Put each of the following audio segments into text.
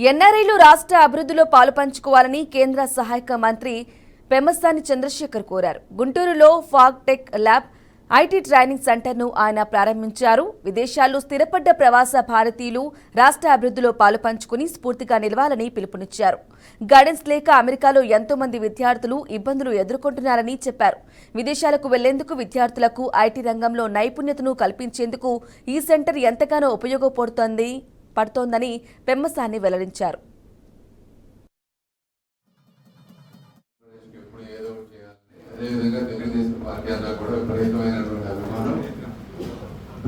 ఎన్ఆర్ఐలు రాష్ట్ర అభివృద్ధిలో పాలుపంచుకోవాలని కేంద్ర సహాయక మంత్రి పెమ్మసాని చంద్రశేఖర్ కోరారు. గుంటూరులో fog tech lab IT training సెంటర్ను ఆయన ప్రారంభించారు. విదేశాల్లో స్థిరపడ్డ ప్రవాస భారతీయులు రాష్ట్ర అభివృద్ధిలో పాలుపంచుకుని స్ఫూర్తిగా నిలవాలని పిలుపునిచ్చారు. గైడెన్స్ లేక అమెరికాలో ఎంతో మంది విద్యార్థులు ఇబ్బందులు ఎదుర్కొంటున్నారని చెప్పారు. విదేశాలకు వెళ్లేందుకు విద్యార్థులకు ఐటీ రంగంలో నైపుణ్యతను కల్పించేందుకు ఈ సెంటర్ ఎంతగానో ఉపయోగపడుతోందని పెమ్మసాని వెల్లడించారు.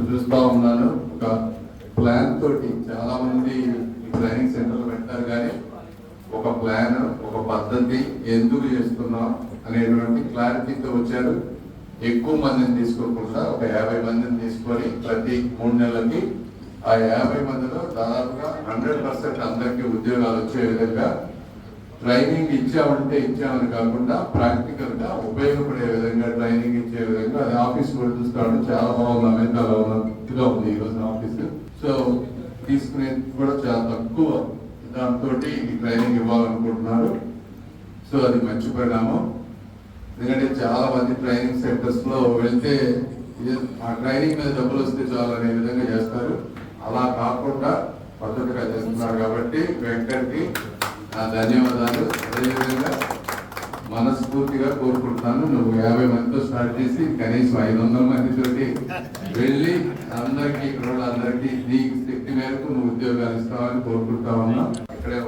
చూస్తా ఉన్నాను. ఒక ప్లాన్ తోటి చాలా మంది ట్రైనింగ్ సెంటర్లు పెట్టారు, కానీ ఒక ప్లాన్, ఒక పద్ధతి ఎందుకు చేస్తున్నాం అనేటువంటి క్లారిటీతో వచ్చారు. ఎక్కువ మందిని తీసుకోకుండా ఒక 50 మందిని తీసుకొని ప్రతి 3 నెలలకి ఆ 50 మందిలో దాదాపుగా 100% అందరికీ ఉద్యోగాలు వచ్చే విధంగా ట్రైనింగ్ ఇచ్చామని కాకుండా ప్రాక్టికల్ గా ఉపయోగపడే విధంగా ట్రైనింగ్ ఇచ్చే విధంగా అది ఆఫీస్ కూడా చూస్తాడు. చాలా బాగుంది, అమెరికాలో ఉన్నట్టుగా ఉంది ఈరోజు ఆఫీస్. సో తీసుకునేది కూడా చాలా తక్కువ దాంతో ఈ ట్రైనింగ్ ఇవ్వాలనుకుంటున్నారు. సో అది మంచి పరిణామం. ఎందుకంటే చాలా మంది ట్రైనింగ్ సెంటర్స్ లో వెళ్తే ఆ ట్రైనింగ్ మీద డబ్బులు వస్తే చాలు అనే విధంగా చేస్తారు. అలా కాకుండా పద్ధతిగా చేస్తున్నారు కాబట్టి వెంకట్కి ధన్యవాదాలు. అదేవిధంగా మనస్ఫూర్తిగా కోరుకుంటున్నాను, నువ్వు 50 మందితో స్టార్ట్ చేసి కనీసం 500 మందితోటి వెళ్ళి అందరికీ ఇక్కడ అందరికీ నీ శక్తి మేరకు నువ్వు ఉద్యోగాలు ఇస్తావని కోరుకుంటా ఉన్నా. ఇక్కడే